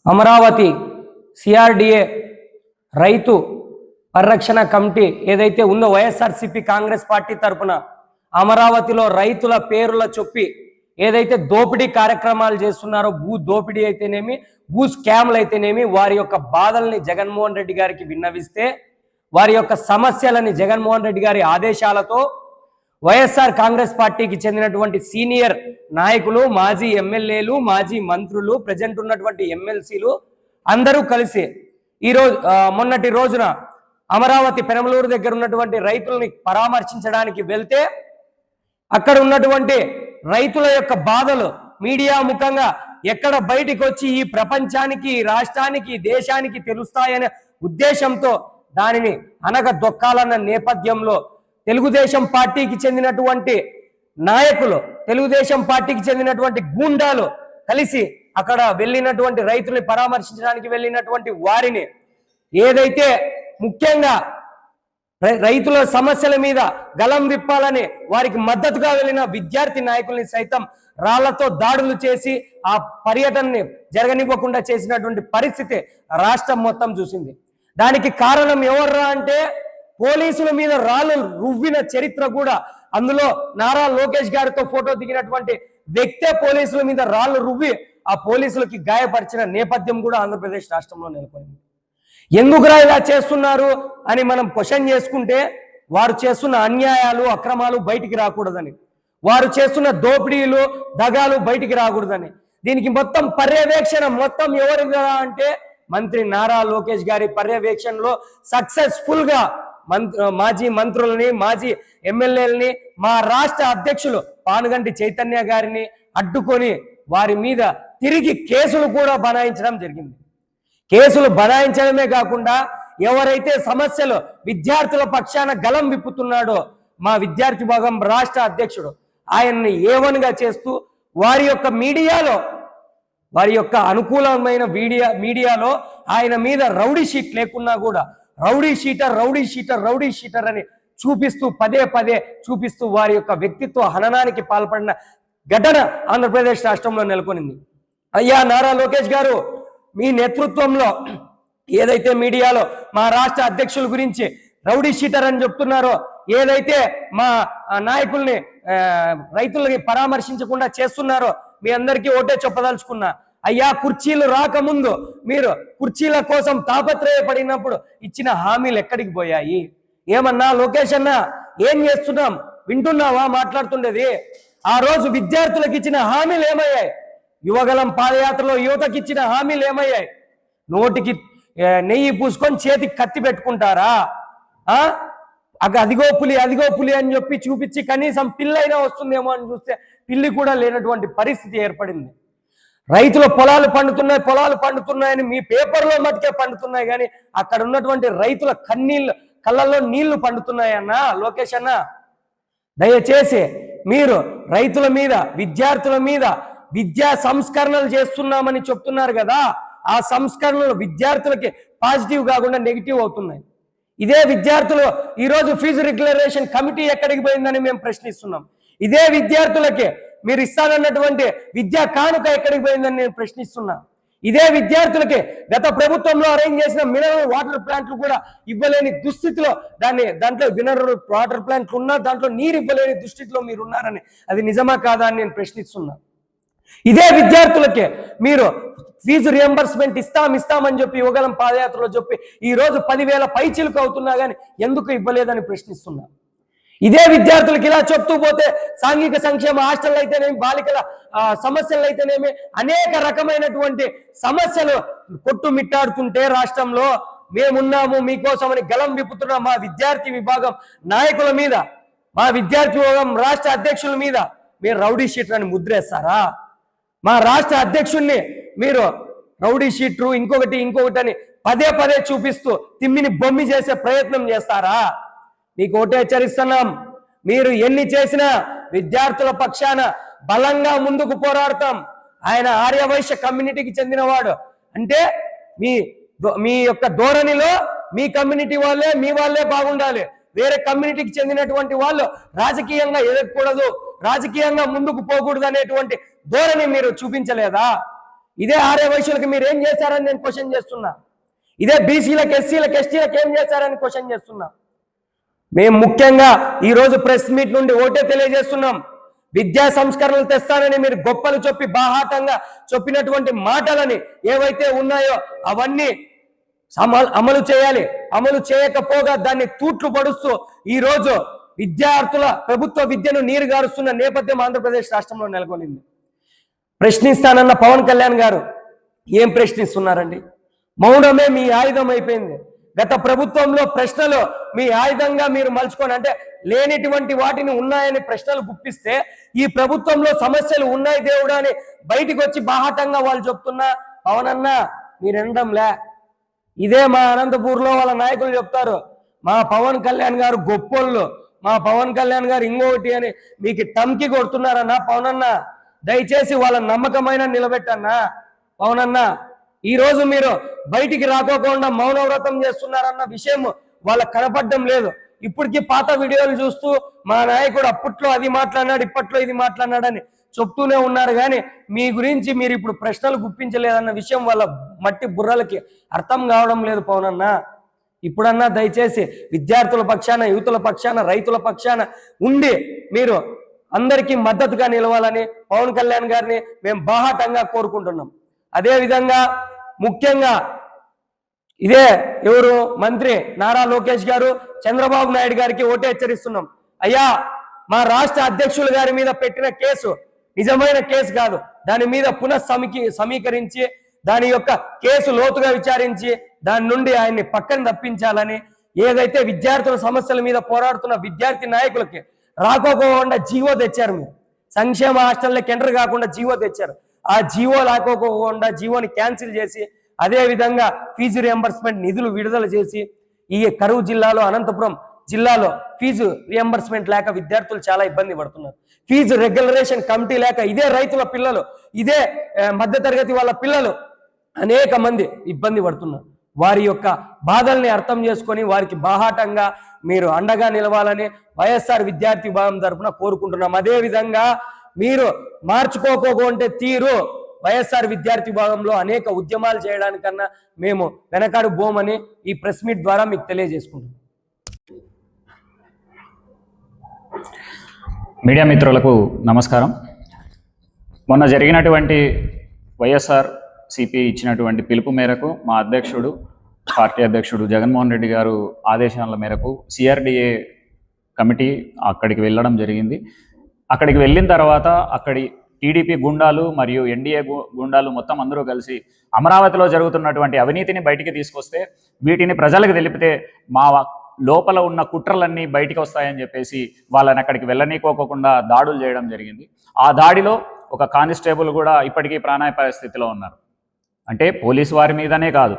Amaravati CRDA రైతు పరిరక్షణ committee ఏదైతే ఉందో వైఎస్ఆర్సీపీ కాంగ్రెస్ పార్టీ తరపున అమరావతిలో రైతుల పేరుల చొప్పి ఏదైతే దోపిడీ కార్యక్రమాలు చేస్తున్నారో, భూ దోపిడీ అయితేనేమి, భూ స్కామ్లు అయితేనేమి, వారి యొక్క బాధల్ని జగన్మోహన్ రెడ్డి గారికి విన్నవిస్తే, వారి యొక్క సమస్యలని జగన్మోహన్ రెడ్డి గారి ఆదేశాలతో వైఎస్ఆర్ కాంగ్రెస్ పార్టీకి చెందినటువంటి సీనియర్ నాయకులు, మాజీ ఎమ్మెల్యేలు, మాజీ మంత్రులు, ప్రజెంట్ ఉన్నటువంటి ఎమ్మెల్సీలు అందరూ కలిసి ఈరోజు మొన్నటి రోజున అమరావతి పెనమలూరు దగ్గర ఉన్నటువంటి రైతుల్ని పరామర్శించడానికి వెళ్తే అక్కడ ఉన్నటువంటి రైతుల యొక్క బాధలు మీడియా ముఖంగా ఎక్కడ బయటికి వచ్చి ఈ ప్రపంచానికి, రాష్ట్రానికి, దేశానికి తెలుస్తాయనే ఉద్దేశంతో దానిని అనగదొక్కాలన్న నేపథ్యంలో తెలుగుదేశం పార్టీకి చెందినటువంటి నాయకులు, తెలుగుదేశం పార్టీకి చెందినటువంటి గూండాలు కలిసి అక్కడ వెళ్ళినటువంటి రైతుల్ని పరామర్శించడానికి వెళ్ళినటువంటి వారిని ఏదైతే ముఖ్యంగా రైతుల సమస్యల మీద గలం విప్పాలని వారికి మద్దతుగా వెళ్ళిన విద్యార్థి నాయకుల్ని సైతం రాళ్లతో దాడులు చేసి ఆ పర్యటనని జరగనివ్వకుండా చేసినటువంటి పరిస్థితి రాష్ట్రం మొత్తం చూసింది. దానికి కారణం ఎవర్రా అంటే పోలీసుల మీద రాళ్ళు రువ్విన చరిత్ర కూడా, అందులో నారా లోకేష్ గారితో ఫోటో దిగినటువంటి వ్యక్తే పోలీసుల మీద రాళ్ళు రువ్వి ఆ పోలీసులకి గాయపరిచిన నేపథ్యం కూడా ఆంధ్రప్రదేశ్ రాష్ట్రంలో నెలకొంది. ఎందుకురా ఇలా చేస్తున్నారు అని మనం క్వశ్చన్ చేసుకుంటే, వారు చేస్తున్న అన్యాయాలు, అక్రమాలు బయటికి రాకూడదని, వారు చేస్తున్న దోపిడీలు, దగాలు బయటికి రాకూడదని, దీనికి మొత్తం పర్యవేక్షణ మొత్తం ఎవరిదా అంటే మంత్రి నారా లోకేష్ గారి పర్యవేక్షణలో సక్సెస్ఫుల్ గా మాజీ మంత్రులని, మాజీ ఎమ్మెల్యేలని, మా రాష్ట్ర అధ్యక్షులు పానుగంటి చైతన్య గారిని అడ్డుకొని వారి మీద తిరిగి కేసులు కూడా బనాయించడం జరిగింది. కేసులు బనాయించడమే కాకుండా ఎవరైతే సమస్యలు విద్యార్థుల పక్షాన గలం విప్పుతున్నాడో మా విద్యార్థి భాగం రాష్ట్ర అధ్యక్షుడు, ఆయన్ని ఏవన్గా చేస్తూ వారి యొక్క మీడియాలో, వారి యొక్క అనుకూలమైన మీడియాలో ఆయన మీద రౌడీ షీట్ లేకున్నా కూడా రౌడీ షీటర్ అని చూపిస్తూ పదే పదే చూపిస్తూ వారి యొక్క వ్యక్తిత్వ హననానికి పాల్పడిన ఘటన ఆంధ్రప్రదేశ్ రాష్ట్రంలో నెలకొనింది. అయ్యా నారా లోకేష్ గారు, మీ నేతృత్వంలో ఏదైతే మీడియాలో మా రాష్ట్ర అధ్యక్షుల గురించి రౌడీ షీటర్ అని చెప్తున్నారో, ఏదైతే మా నాయకుల్ని రైతుల్ని పరామర్శించకుండా చేస్తున్నారో, మీ అందరికీ ఒకటే చెప్పదలుచుకున్నా, అయ్యా కుర్చీలు రాకముందు మీరు కుర్చీల కోసం తాపత్రయపడినప్పుడు ఇచ్చిన హామీలు ఎక్కడికి పోయాయి? ఏమన్నా లోకేష్ అన్న, ఏం చేస్తున్నాం? వింటున్నావా మాట్లాడుతుండేది? ఆ రోజు విద్యార్థులకు ఇచ్చిన హామీలు ఏమయ్యాయి? యువగలం పాదయాత్రలో యువతకి ఇచ్చిన హామీలు ఏమయ్యాయి? నోటికి నెయ్యి పూసుకొని చేతికి కత్తి పెట్టుకుంటారా? అదిగో పులి అని చెప్పి చూపించి కనీసం పిల్లైనా వస్తుందేమో అని చూస్తే పిల్లి కూడా లేనటువంటి పరిస్థితి ఏర్పడింది. రైతుల పొలాలు పండుతున్నాయని మీ పేపర్లో మటుకే పండుతున్నాయి, కానీ అక్కడ ఉన్నటువంటి రైతుల కళ్ళల్లో నీళ్లు పండుతున్నాయన్నా లోకేష్ అన్న. దయచేసి మీరు రైతుల మీద, విద్యార్థుల మీద విద్యా సంస్కరణలు చేస్తున్నామని చెప్తున్నారు కదా, ఆ సంస్కరణలు విద్యార్థులకి పాజిటివ్ కాకుండా నెగిటివ్ అవుతున్నాయి. ఇదే విద్యార్థులు ఈరోజు ఫీజు రెగ్యులరేషన్ కమిటీ ఎక్కడికి పోయిందని మేము ప్రశ్నిస్తున్నాం. ఇదే విద్యార్థులకి మీరు ఇస్తానన్నటువంటి విద్యా కానుక ఎక్కడికి పోయిందని నేను ప్రశ్నిస్తున్నా. ఇదే విద్యార్థులకి గత ప్రభుత్వంలో అరేంజ్ చేసిన మినరల్ వాటర్ ప్లాంట్లు కూడా ఇవ్వలేని దుస్థితిలో, దాంట్లో మినరల్ వాటర్ ప్లాంట్లు ఉన్నా దాంట్లో నీరు ఇవ్వలేని దుస్థితిలో మీరు ఉన్నారని, అది నిజమా కాదా అని నేను ప్రశ్నిస్తున్నా. ఇదే విద్యార్థులకే మీరు ఫీజు రియంబర్స్మెంట్ ఇస్తామని చెప్పి యువగలం పాదయాత్రలో చెప్పి ఈ రోజు 10,000 పైచిలుకు అవుతున్నా కానీ ఎందుకు ఇవ్వలేదని ప్రశ్నిస్తున్నా. ఇదే విద్యార్థులకు ఇలా చెప్తూ పోతే సాంఘిక సంక్షేమ హాస్టల్ అయితేనేమి, బాలికల సమస్యలు అయితేనేమి, అనేక రకమైనటువంటి సమస్యలు కొట్టుమిట్టాడుతుంటే రాష్ట్రంలో మేమున్నాము మీకోసమని గలం విప్పుతున్న మా విద్యార్థి విభాగం నాయకుల మీద, మా విద్యార్థి విభాగం రాష్ట్ర అధ్యక్షుల మీద మీరు రౌడీ షీటర్ అని ముద్రేస్తారా? మా రాష్ట్ర అధ్యక్షుల్ని మీరు రౌడీ షీటరు ఇంకొకటి అని పదే పదే చూపిస్తూ తిమ్మిని బొమ్మి చేసే ప్రయత్నం చేస్తారా? మీకు ఒకటే హెచ్చరిస్తున్నాం, మీరు ఎన్ని చేసినా విద్యార్థుల పక్షాన బలంగా ముందుకు పోరాడతాం. ఆయన ఆర్యవైశ్య కమ్యూనిటీకి చెందినవాడు అంటే మీ యొక్క ధోరణిలో మీ కమ్యూనిటీ వాళ్ళే, మీ వాళ్ళే బాగుండాలి. వేరే కమ్యూనిటీకి చెందినటువంటి వాళ్ళు రాజకీయంగా ఎదగకూడదు, రాజకీయంగా ముందుకు పోకూడదు అనేటువంటి ధోరణి మీరు చూపించలేదా? ఇదే ఆర్య వైశ్యులకు మీరు ఏం చేశారని నేను క్వశ్చన్ చేస్తున్నా. ఇదే బీసీలకు, ఎస్సీలకు, ఎస్టీలకు ఏం చేశారని క్వశ్చన్ చేస్తున్నా. మేము ముఖ్యంగా ఈరోజు ప్రెస్ మీట్ నుండి ఓటే తెలియజేస్తున్నాం. విద్యా సంస్కరణలు తెస్తానని మీరు గొప్పలు చెప్పి బాహాటంగా చెప్పినటువంటి మాటలని ఏవైతే ఉన్నాయో అవన్నీ అమలు చేయాలి. అమలు చేయకపోగా దాన్ని తూట్లు పడుస్తూ ఈరోజు విద్యార్థుల ప్రభుత్వ విద్యను నీరుగారుస్తున్న నేపథ్యం ఆంధ్రప్రదేశ్ రాష్ట్రంలో నెలకొనింది. ప్రశ్నిస్తానన్న పవన్ కళ్యాణ్ గారు ఏం ప్రశ్నిస్తున్నారండి? మౌనమే మీ ఆయుధం అయిపోయింది. గత ప్రభుత్వంలో ప్రశ్నలు మీ ఆయుధంగా మీరు మలుచుకొని, అంటే లేనిటువంటి వాటిని ఉన్నాయని ప్రశ్నలు గుప్పిస్తే, ఈ ప్రభుత్వంలో సమస్యలు ఉన్నాయి దేవుడా అని బయటికి వచ్చి బాహాటంగా వాళ్ళు చెప్తున్నా పవన్ అన్న మీరు వినడంలే. ఇదే మా అనంతపూర్లో వాళ్ళ నాయకులు చెప్తారు, మా పవన్ కళ్యాణ్ గారు గొప్పోళ్ళు, మా పవన్ కళ్యాణ్ గారు ఇంకొకటి అని మీకు టమ్కి కొడుతున్నారన్నా. పవన్ అన్న దయచేసి వాళ్ళ నమ్మకమైన నిలబెట్టన్నా. పవన్ అన్న ఈరోజు మీరు బయటికి రాకోకుండా మౌనవ్రతం చేస్తున్నారన్న విషయం వాళ్ళకి కనపడడం లేదు. ఇప్పటికీ పాత వీడియోలు చూస్తూ మా నాయకుడు అప్పట్లో అది మాట్లాడినాడు, ఇప్పట్లో ఇది మాట్లాడినాడని చెప్తూనే ఉన్నారు. కానీ మీ గురించి మీరు ఇప్పుడు ప్రశ్నలు గుప్పించలేదన్న విషయం వాళ్ళ మట్టి బుర్రలకి అర్థం కావడం లేదు. పవన్ అన్న ఇప్పుడన్నా దయచేసి విద్యార్థుల పక్షాన, యువతుల పక్షాన, రైతుల పక్షాన ఉండి మీరు అందరికీ మద్దతుగా నిలవాలని పవన్ కళ్యాణ్ గారిని మేము బాహాటంగా కోరుకుంటున్నాం. అదేవిధంగా ముఖ్యంగా ఇదే ఎవరు మంత్రి నారా లోకేష్ గారు చంద్రబాబు నాయుడు గారికి ఓటే హెచ్చరిస్తున్నాం. అయ్యా, మా రాష్ట్ర అధ్యక్షుల గారి మీద పెట్టిన కేసు నిజమైన కేసు కాదు. దాని మీద సమీకరించి దాని యొక్క కేసు లోతుగా విచారించి దాని నుండి ఆయన్ని పక్కన తప్పించాలని, ఏదైతే విద్యార్థుల సమస్యల మీద పోరాడుతున్న విద్యార్థి నాయకులకి రాకోకుండా జీవో తెచ్చారు. మీరు సంక్షేమ హాస్టల్లోకి ఎంటర్ కాకుండా జీవో తెచ్చారు. ఆ జీవో రాకోకుండా జీవోని క్యాన్సిల్ చేసి, అదే విధంగా ఫీజు రియంబర్స్మెంట్ నిధులు విడుదల చేసి, ఈ కరువు జిల్లాలో, అనంతపురం జిల్లాలో ఫీజు రియంబర్స్మెంట్ లేక విద్యార్థులు చాలా ఇబ్బంది పడుతున్నారు. ఫీజు రెగ్యులరేషన్ కమిటీ లేక ఇదే రైతుల పిల్లలు, ఇదే మధ్యతరగతి వాళ్ళ పిల్లలు అనేక మంది ఇబ్బంది పడుతున్నారు. వారి యొక్క బాధల్ని అర్థం చేసుకొని వారికి బాహాటంగా మీరు అండగా నిలవాలని వైఎస్ఆర్ విద్యార్థి విభాగం తరఫున కోరుకుంటున్నాం. అదేవిధంగా మీరు మార్చుకోకుంటే తీరు వైఎస్ఆర్ విద్యార్థి విభాగంలో అనేక ఉద్యమాలు చేయడానికన్నా మేము వెనకాడు బోమని ఈ ప్రెస్ మీట్ ద్వారా మీకు తెలియజేసుకుంటున్నాం. మీడియా మిత్రులకు నమస్కారం. మొన్న జరిగినటువంటి వైఎస్ఆర్ సిపి ఇచ్చినటువంటి పిలుపు మేరకు మా అధ్యక్షుడు, పార్టీ అధ్యక్షుడు జగన్మోహన్ రెడ్డి గారు ఆదేశాల మేరకు సిఆర్డిఏ కమిటీ అక్కడికి వెళ్ళడం జరిగింది. అక్కడికి వెళ్ళిన తర్వాత అక్కడి టీడీపీ గుండాలు మరియు ఎన్డీఏ గుండాలు మొత్తం అందరూ కలిసి అమరావతిలో జరుగుతున్నటువంటి అవినీతిని బయటికి తీసుకొస్తే, వీటిని ప్రజలకు తెలిపితే మా లోపల ఉన్న కుట్రలన్నీ బయటికి వస్తాయని చెప్పేసి వాళ్ళని అక్కడికి వెళ్ళనీకోకుండా దాడులు చేయడం జరిగింది. ఆ దాడిలో ఒక కానిస్టేబుల్ కూడా ఇప్పటికీ ప్రాణాపాయ స్థితిలో ఉన్నారు. అంటే పోలీసు వారి మీదనే కాదు,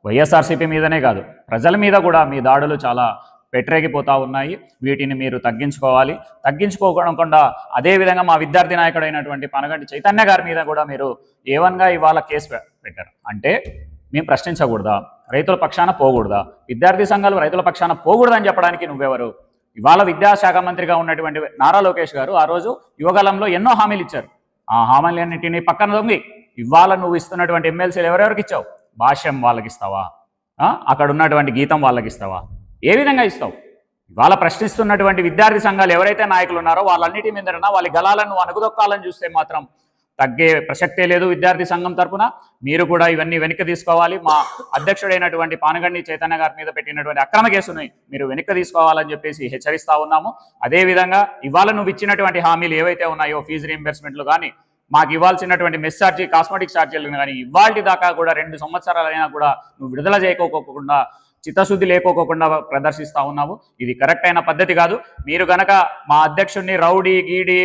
వైఎస్ఆర్సీపీ మీదనే కాదు, ప్రజల మీద కూడా మీ దాడులు చాలా పెట్టరేగిపోతూ ఉన్నాయి. వీటిని మీరు తగ్గించుకోకుండా అదేవిధంగా మా విద్యార్థి నాయకుడైనటువంటి పనగంటి చైతన్య గారి మీద కూడా మీరు ఏవన్గా ఇవాళ కేసు పెట్టారు. అంటే మేము ప్రశ్నించకూడదా? రైతుల పక్షాన పోకూడదా? విద్యార్థి సంఘాలు రైతుల పక్షాన పోకూడదని చెప్పడానికి నువ్వెవరు? ఇవాళ విద్యాశాఖ మంత్రిగా ఉన్నటువంటి నారా లోకేష్ గారు ఆ రోజు యువగలంలో ఎన్నో హామీలు ఇచ్చారు. ఆ హామీలన్నింటినీ పక్కన దొంగి ఇవాళ నువ్వు ఇస్తున్నటువంటి ఎమ్మెల్సీలు ఎవరెవరికి ఇచ్చావు? భాష్యం వాళ్ళకి ఇస్తావా? అక్కడ ఉన్నటువంటి గీతం వాళ్ళకి ఇస్తావా? ఏ విధంగా ఇస్తావు? ఇవాళ ప్రశ్నిస్తున్నటువంటి విద్యార్థి సంఘాలు ఎవరైతే నాయకులు ఉన్నారో వాళ్ళన్నిటి మీద వాళ్ళ గలాలను అణుగుదొక్కాలని చూస్తే మాత్రం తగ్గే ప్రసక్తే లేదు. విద్యార్థి సంఘం తరఫున మీరు కూడా ఇవన్నీ వెనక్కి తీసుకోవాలి. మా అధ్యక్షుడైనటువంటి పానగండి చైతన్య గారి మీద పెట్టినటువంటి అక్రమ కేసుని మీరు వెనక్కి తీసుకోవాలని చెప్పేసి హెచ్చరిస్తూ ఉన్నాము. అదేవిధంగా ఇవాళ నువ్వు ఇచ్చినటువంటి హామీలు ఏవైతే ఉన్నాయో ఫీజు రీయింబర్స్మెంట్లు కానీ, మాకు ఇవ్వాల్సినటువంటి మెస్ ఛార్జీ, కాస్మెటిక్ ఛార్జీలు కానీ ఇవాళ దాకా కూడా 2 సంవత్సరాలైనా కూడా నువ్వు విడుదల చేయకోకుండా, చిత్తశుద్ధి లేకోకుండా ప్రదర్శిస్తూ ఉన్నావు. ఇది కరెక్ట్ అయిన పద్ధతి కాదు. మీరు గనక మా అధ్యక్షుడిని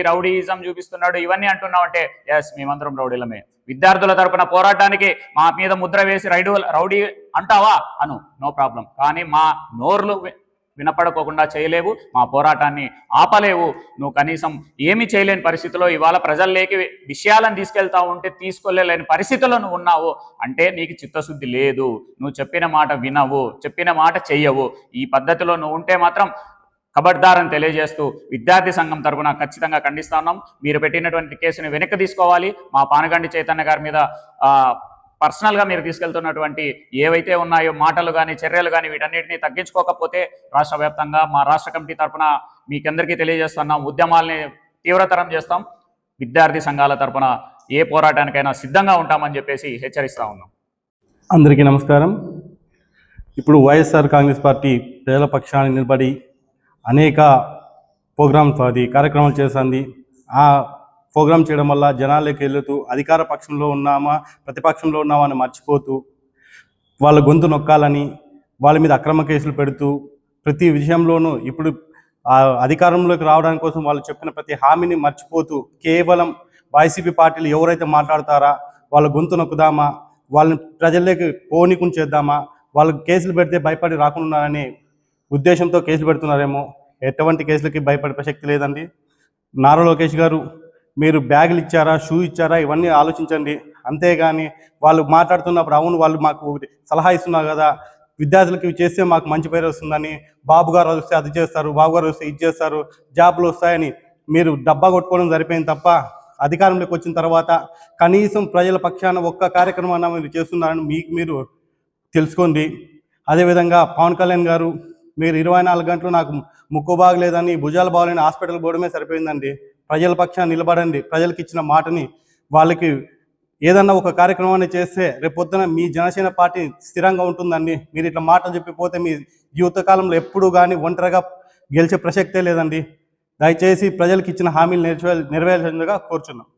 రౌడీయిజం చూపిస్తున్నాడు ఇవన్నీ అంటున్నావు అంటే, ఎస్ మేమందరం రౌడీలమే. విద్యార్థుల తరపున పోరాటానికి మా మీద ముద్ర వేసి రౌడీ అంటావా అను, నో ప్రాబ్లం. కానీ మా నోర్లు వినపడకోకుండా చేయలేవు, మా పోరాటాన్ని ఆపలేవు. నువ్వు కనీసం ఏమీ చేయలేని పరిస్థితిలో ఇవాళ ప్రజల్లోకి విషయాలను తీసుకెళ్తా ఉంటే తీసుకోలేని పరిస్థితుల్లో నువ్వు ఉన్నావు అంటే నీకు చిత్తశుద్ధి లేదు. నువ్వు చెప్పిన మాట వినవు, చెప్పిన మాట చెయ్యవు. ఈ పద్ధతిలో నువ్వు ఉంటే మాత్రం ఖబర్దారని తెలియజేస్తూ విద్యార్థి సంఘం తరపున ఖచ్చితంగా ఖండిస్తా ఉన్నాం. మీరు పెట్టినటువంటి కేసుని వెనక్కి తీసుకోవాలి. మా పానుగంటి చైతన్య గారి మీద పర్సనల్గా మీరు తీసుకెళ్తున్నటువంటి ఏవైతే ఉన్నాయో మాటలు కానీ చర్యలు కానీ వీటన్నిటిని తగ్గించుకోకపోతే రాష్ట్ర వ్యాప్తంగా మా రాష్ట్ర కమిటీ తరపున మీకందరికీ తెలియజేస్తున్నాం, ఉద్యమాల్ని తీవ్రతరం చేస్తాం. విద్యార్థి సంఘాల తరపున ఏ పోరాటానికైనా సిద్ధంగా ఉంటామని చెప్పేసి హెచ్చరిస్తా ఉన్నాం. అందరికీ నమస్కారం. ఇప్పుడు వైఎస్ఆర్ కాంగ్రెస్ పార్టీ ప్రజల పక్షాన్ని నిలబడి అనేక కార్యక్రమాలు చేస్తుంది. ఆ ప్రోగ్రాం చేయడం వల్ల జనాల్లోకి వెళుతూ అధికార పక్షంలో ఉన్నామా ప్రతిపక్షంలో ఉన్నామా అని మర్చిపోతూ వాళ్ళ గొంతు నొక్కాలని వాళ్ళ మీద అక్రమ కేసులు పెడుతూ ప్రతి విషయంలోనూ ఇప్పుడు అధికారంలోకి రావడానికి కోసం వాళ్ళు చెప్పిన ప్రతి హామీని మర్చిపోతూ కేవలం వైసీపీ పార్టీలు ఎవరైతే మాట్లాడతారా వాళ్ళ గొంతు నొక్కుదామా, వాళ్ళని ప్రజల్లోకి పోనీకుని చేద్దామా, వాళ్ళకి కేసులు పెడితే భయపడి రాకుండానే ఉద్దేశంతో కేసులు పెడుతున్నారేమో. ఎటువంటి కేసులకి భయపడే ప్రసక్తి లేదండి. నారా లోకేష్ గారు, మీరు బ్యాగులు ఇచ్చారా, షూ ఇచ్చారా, ఇవన్నీ ఆలోచించండి. అంతేగాని వాళ్ళు మాట్లాడుతున్నప్పుడు అవును వాళ్ళు మాకు సలహా ఇస్తున్నారు కదా, విద్యార్థులకి చేస్తే మాకు మంచి పేరు వస్తుందని, బాబు గారు వస్తే అది చేస్తారు, బాబు గారు వస్తే ఇది చేస్తారు, జాబ్లు వస్తాయని మీరు డబ్బా కొట్టుకోవడం సరిపోయింది తప్ప అధికారంలోకి వచ్చిన తర్వాత కనీసం ప్రజల పక్షాన ఒక్క కార్యక్రమాన్ని మీరు చేస్తున్నారని మీరు తెలుసుకోండి. అదేవిధంగా పవన్ కళ్యాణ్ గారు, మీరు 24 గంటలు నాకు ముక్కు బాగలేదని భుజాలు బాగలేని హాస్పిటల్ పోవడమే సరిపోయిందండి. ప్రజల పక్షాన్ని నిలబడండి. ప్రజలకు ఇచ్చిన మాటని వాళ్ళకి ఏదన్నా ఒక కార్యక్రమాన్ని చేస్తే రేపొద్దున మీ జనసేన పార్టీ స్థిరంగా ఉంటుందండి. మీరు ఇట్లా మాటలు చెప్పిపోతే మీ జీవితకాలంలో ఎప్పుడు కానీ ఒంటరిగా గెలిచే ప్రసక్తే లేదండి. దయచేసి ప్రజలకు ఇచ్చిన హామీలు నెరవేర్చేందుగా కోరుచున్నాం.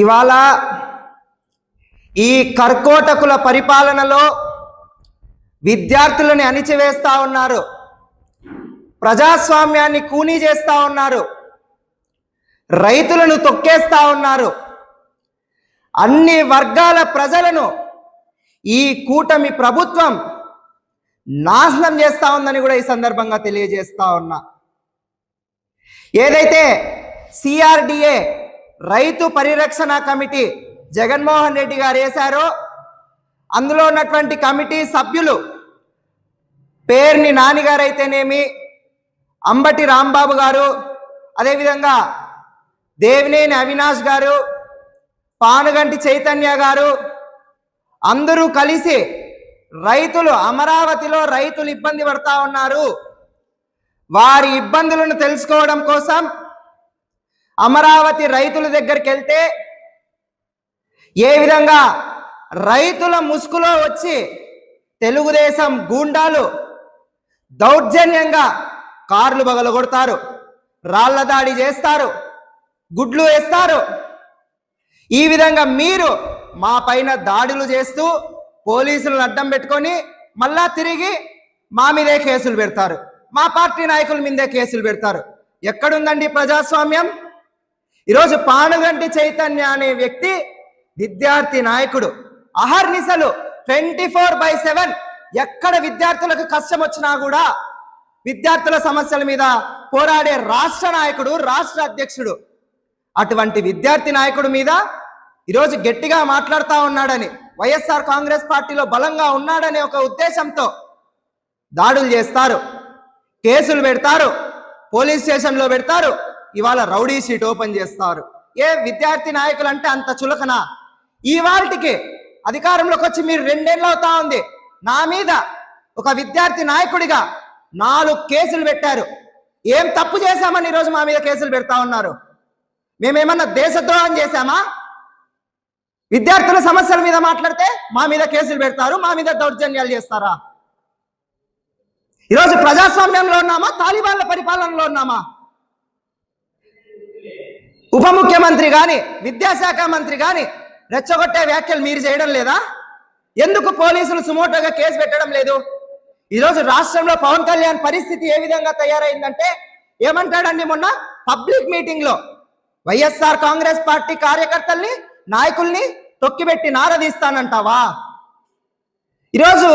ఇవాళ ఈ కర్కోటకుల పరిపాలనలో విద్యార్థులని అణిచివేస్తా ఉన్నారు, ప్రజాస్వామ్యాన్ని కూనీ చేస్తా ఉన్నారు, రైతులను తొక్కేస్తా ఉన్నారు, అన్ని వర్గాల ప్రజలను ఈ కూటమి ప్రభుత్వం నాశనం చేస్తా ఉందని కూడా ఈ సందర్భంగా తెలియజేస్తా ఉన్నా. ఏదైతే సిఆర్డిఏ రైతు పరిరక్షణ కమిటీ జగన్మోహన్ రెడ్డి గారు వేశారో అందులో ఉన్నటువంటి కమిటీ సభ్యులు పేర్ని నానిగారు అయితేనేమి, అంబటి రాంబాబు గారు, అదేవిధంగా దేవినేని అవినాష్ గారు, పానుగంటి చైతన్య గారు అందరూ కలిసి రైతులు అమరావతిలో రైతులు ఇబ్బంది పడతా ఉన్నారు, వారి ఇబ్బందులను తెలుసుకోవడం కోసం అమరావతి రైతుల దగ్గరికి వెళ్తే ఏ విధంగా రైతుల ముసుగులో వచ్చి తెలుగుదేశం గూండాలు దౌర్జన్యంగా కార్లు పగలగొడతారు, రాళ్ల దాడి చేస్తారు, గుడ్లు వేస్తారు. ఈ విధంగా మీరు మా పైన దాడులు చేస్తూ పోలీసులను అడ్డం పెట్టుకొని మళ్ళా తిరిగి మా మీదే కేసులు పెడతారు, మా పార్టీ నాయకుల మీదే కేసులు పెడతారు. ఎక్కడుందండి ప్రజాస్వామ్యం? ఈరోజు పానుగంటి చైతన్య అనే వ్యక్తి విద్యార్థి నాయకుడు, అహర్నిశలు 24/7 ఎక్కడ విద్యార్థులకు కష్టం వచ్చినా కూడా విద్యార్థుల సమస్యల మీద పోరాడే రాష్ట్ర నాయకుడు, రాష్ట్ర అధ్యక్షుడు. అటువంటి విద్యార్థి నాయకుడి మీద ఈరోజు గట్టిగా మాట్లాడుతూ ఉన్నాడని, వైఎస్ఆర్ కాంగ్రెస్ పార్టీలో బలంగా ఉన్నాడనే ఒక ఉద్దేశంతో దాడులు చేస్తారు, కేసులు పెడతారు, పోలీస్ స్టేషన్లో పెడతారు, ఇవాళ రౌడీ షీట్ ఓపెన్ చేస్తారు. ఏ విద్యార్థి నాయకులు అంటే అంత చులకనా? ఇవాళకి అధికారంలోకి వచ్చి మీరు 2 ఏళ్ళు అవుతా ఉంది, నా మీద ఒక విద్యార్థి నాయకుడిగా 4 కేసులు పెట్టారు. ఏం తప్పు చేశామని ఈరోజు మా మీద కేసులు పెడతా ఉన్నారు? మేమేమన్నా దేశద్రోహం చేశామా? విద్యార్థుల సమస్యల మీద మాట్లాడితే మా మీద కేసులు పెడతారు, మా మీద దౌర్జన్యాలు చేస్తారా? ఈరోజు ప్రజాస్వామ్యంలో ఉన్నామా, తాలిబాన్ల పరిపాలనలో ఉన్నామా? ఉప ముఖ్యమంత్రి కానీ విద్యాశాఖ మంత్రి కానీ రెచ్చగొట్టే వ్యాఖ్యలు మీరు చేయడం లేదా? ఎందుకు పోలీసులు సుమోటోగా కేసు పెట్టడం లేదు? ఈరోజు రాష్ట్రంలో పవన్ కళ్యాణ్ పరిస్థితి ఏ విధంగా తయారైందంటే ఏమంటాడండి, మొన్న పబ్లిక్ మీటింగ్ లో వైఎస్ఆర్ కాంగ్రెస్ పార్టీ కార్యకర్తల్ని నాయకుల్ని తొక్కిపెట్టి నారదీస్తానంటావా? ఈరోజు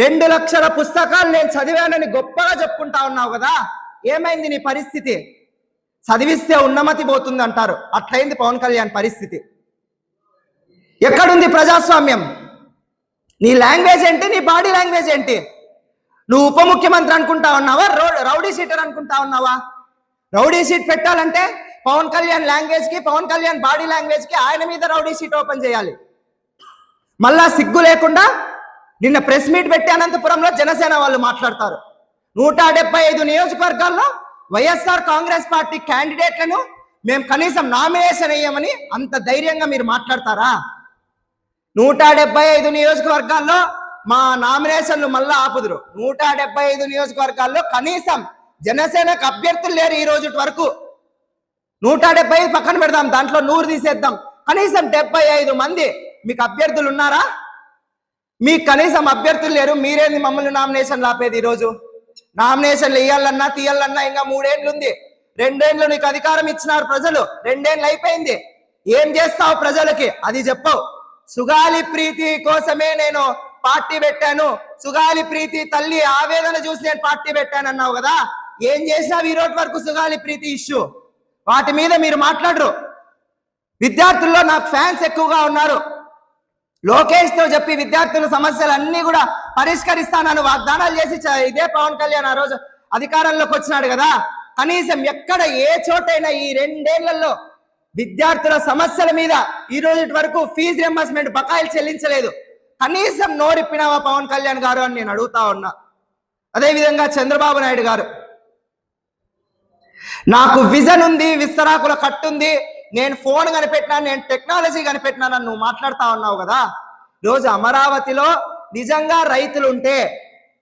2 లక్షల పుస్తకాలు నేను చదివానని గొప్పగా చెప్పుకుంటా ఉన్నావు కదా, ఏమైంది నీ పరిస్థితి? చదివిస్తే ఉన్నమతి పోతుంది అంటారు, అట్లయింది పవన్ కళ్యాణ్ పరిస్థితి. ఎక్కడుంది ప్రజాస్వామ్యం? నీ లాంగ్వేజ్ ఏంటి? నీ బాడీ లాంగ్వేజ్ ఏంటి? నువ్వు ఉప ముఖ్యమంత్రి అనుకుంటా ఉన్నావా, రౌడీ షీటర్ అనుకుంటా ఉన్నావా? రౌడీ షీట్ పెట్టాలంటే పవన్ కళ్యాణ్ లాంగ్వేజ్ కి, పవన్ కళ్యాణ్ బాడీ లాంగ్వేజ్ కి ఆయన మీద రౌడీ షీట్ ఓపెన్ చేయాలి. మళ్ళా సిగ్గు లేకుండా నిన్న ప్రెస్ మీట్ పెట్టి అనంతపురంలో జనసేన వాళ్ళు మాట్లాడతారు. 175 నియోజకవర్గాల్లో వైఎస్ఆర్ కాంగ్రెస్ పార్టీ క్యాండిడేట్లను మేము కనీసం నామినేషన్ వేయమని అంత ధైర్యంగా మీరు మాట్లాడతారా? 175 నియోజకవర్గాల్లో మా నామినేషన్లు మళ్ళా ఆపుదురు. 175 నియోజకవర్గాల్లో కనీసం జనసేనకు అభ్యర్థులు లేరు ఈ రోజు వరకు. 175 పక్కన పెడదాం, దాంట్లో 100 తీసేద్దాం. కనీసం 75 మంది మీకు అభ్యర్థులు ఉన్నారా? మీకు కనీసం అభ్యర్థులు లేరు, మీరేంది మమ్మల్ని నామినేషన్లు ఆపేది? ఈరోజు నామినేషన్లు వేయాలన్నా తీయాలన్నా ఇంకా 3 ఏళ్ళు ఉంది. 2 ఏళ్ళు నీకు అధికారం ఇచ్చినారు ప్రజలు, 2 ఏళ్ళు అయిపోయింది. ఏం చేస్తావు ప్రజలకి అది చెప్పవు. సుగాలి ప్రీతి కోసమే నేను పార్టీ పెట్టాను, సుగాలి ప్రీతి తల్లి ఆవేదన చూసి నేను పార్టీ పెట్టాను అన్నావు కదా, ఏం చేసినావు ఈ రోజు వరకు? సుగాలి ప్రీతి ఇష్యూ వాటి మీద మీరు మాట్లాడరు. విద్యార్థుల్లో నాకు ఫ్యాన్స్ ఎక్కువగా ఉన్నారు. లోకేష్ తో చెప్పి విద్యార్థుల సమస్యలు అన్ని కూడా పరిష్కరిస్తానని వాగ్దానాలు చేసి ఇదే పవన్ కళ్యాణ్ ఆ రోజు అధికారంలోకి వచ్చినాడు కదా. కనీసం ఎక్కడ ఏ చోటైనా ఈ 2 ఏళ్లలో విద్యార్థుల సమస్యల మీద ఈ రోజు వరకు ఫీజు రింబర్స్మెంట్ బకాయిలు చెల్లించలేదు. కనీసం నోరిప్పినావా పవన్ కళ్యాణ్ గారు అని నేను అడుగుతా ఉన్నా. అదేవిధంగా చంద్రబాబు నాయుడు గారు, నాకు విజన్ ఉంది, విస్తరాకుల కట్టుంది, నేను ఫోన్ కనిపెట్టినాను, నేను టెక్నాలజీ కనిపెట్టినానని నువ్వు మాట్లాడుతా ఉన్నావు కదా. రోజు అమరావతిలో నిజంగా రైతులు ఉంటే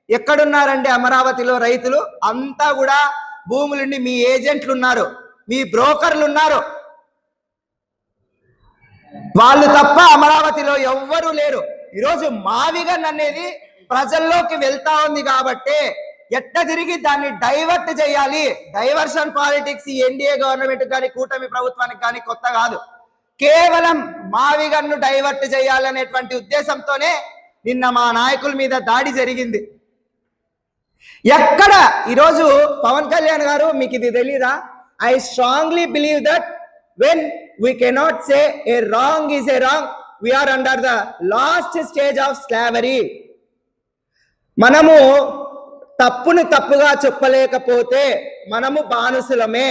ఎక్కడున్నారండి? అమరావతిలో రైతులు అంతా కూడా భూములుండి మీ ఏజెంట్లు ఉన్నారు, మీ బ్రోకర్లు ఉన్నారు, వాళ్ళు తప్ప అమరావతిలో ఎవ్వరూ లేరు. ఈరోజు మావిగన్ అనేది ప్రజల్లోకి వెళ్తా ఉంది కాబట్టి ఎట్ట తిరిగి దాన్ని డైవర్ట్ చేయాలి. డైవర్షన్ పాలిటిక్స్ ఈ ఎన్డీఏ గవర్నమెంట్ కానీ కూటమి ప్రభుత్వానికి కానీ కొత్త కాదు. కేవలం మావిగన్ను డైవర్ట్ చేయాలనేటువంటి ఉద్దేశంతోనే నిన్న మా నాయకుల మీద దాడి జరిగింది. ఎక్కడ ఈరోజు పవన్ కళ్యాణ్ గారు మీకు ఇది తెలీదా? I strongly believe that when we cannot say a wrong is a wrong, we are under the last stage of slavery. మనము తప్పును తప్పుగా చెప్పలేకపోతే మనము బానిసలమే.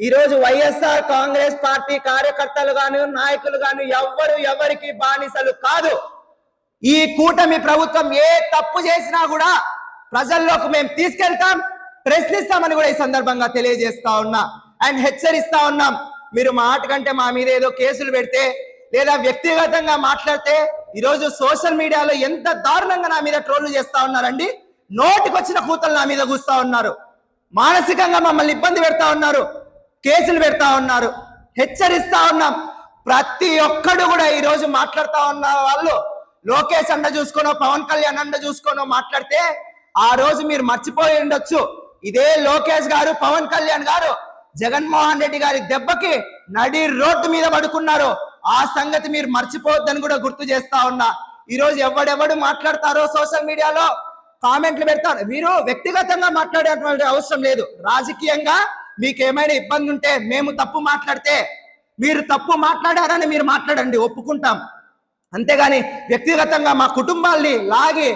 ఈరోజు వైఎస్ఆర్ కాంగ్రెస్ పార్టీ కార్యకర్తలు గాను నాయకులు గాను ఎవరికి బానిసలు కాదు. ఈ కూటమి ప్రభుత్వం ఏ తప్పు చేసినా కూడా ప్రజల్లోకి మేము తీసుకెళ్తాం, ప్రశ్నిస్తామని కూడా ఈ సందర్భంగా తెలియజేస్తా ఉన్నా అండ్ హెచ్చరిస్తా ఉన్నాం. మీరు మాట కంటే మా మీద ఏదో కేసులు పెడితే లేదా వ్యక్తిగతంగా మాట్లాడితే ఈరోజు సోషల్ మీడియాలో ఎంత దారుణంగా నా మీద ట్రోల్ చేస్తా ఉన్నారండి. నోటికొచ్చిన కూతలు నా మీద కూస్తా ఉన్నారు, మానసికంగా మమ్మల్ని ఇబ్బంది పెడతా ఉన్నారు, కేసులు పెడతా ఉన్నారు. హెచ్చరిస్తా ఉన్నాం. ప్రతి ఒక్కడు కూడా ఈ రోజు మాట్లాడుతా ఉన్న వాళ్ళు లోకేష్ అండ చూసుకోనో పవన్ కళ్యాణ్ అండ చూసుకోనో మాట్లాడితే ఆ రోజు మీరు మర్చిపోయి ఉండొచ్చు. ఇదే లోకేష్ గారు పవన్ కళ్యాణ్ గారు జగన్మోహన్ రెడ్డి గారి దెబ్బకి నడి రోడ్డు మీద పడుకున్నారు. ఆ సంగతి మీరు మర్చిపోవద్దని కూడా గుర్తు చేస్తా ఉన్నా. ఈ రోజు ఎవడెవడు మాట్లాడతారో సోషల్ మీడియాలో కామెంట్లు పెడతారు. మీరు వ్యక్తిగతంగా మాట్లాడేటువంటి అవసరం లేదు. రాజకీయంగా మీకు ఏమైనా ఇబ్బంది ఉంటే, మేము తప్పు మాట్లాడితే మీరు తప్పు మాట్లాడారని మీరు మాట్లాడండి, ఒప్పుకుంటాం. అంతేగాని వ్యక్తిగతంగా మా కుటుంబాల్ని లాగి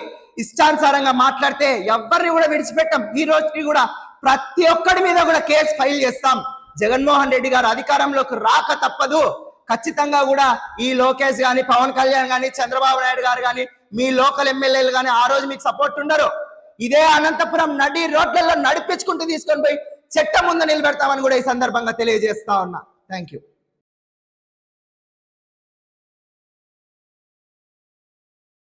ఇష్టానుసారంగా మాట్లాడితే ఎవరిని కూడా విడిచిపెట్టాం. ఈ రోజుకి కూడా ప్రతి ఒక్కడి మీద కూడా కేసు ఫైల్ చేస్తాం. జగన్మోహన్ రెడ్డి గారు అధికారంలోకి రాక తప్పదు. ఖచ్చితంగా కూడా ఈ లోకేష్ గాని పవన్ కళ్యాణ్ గాని చంద్రబాబు నాయుడు గారు గాని మీ లోకల్ ఎమ్మెల్యేలు గాని ఆ రోజు మీకు సపోర్ట్ ఉండరు. ఇదే అనంతపురం నడి రోడ్లలో నడిపించుకుంటూ తీసుకొని పోయి చట్టం ముందు నిలబెడతామని కూడా ఈ సందర్భంగా తెలియజేస్తా ఉన్నా. Thank you.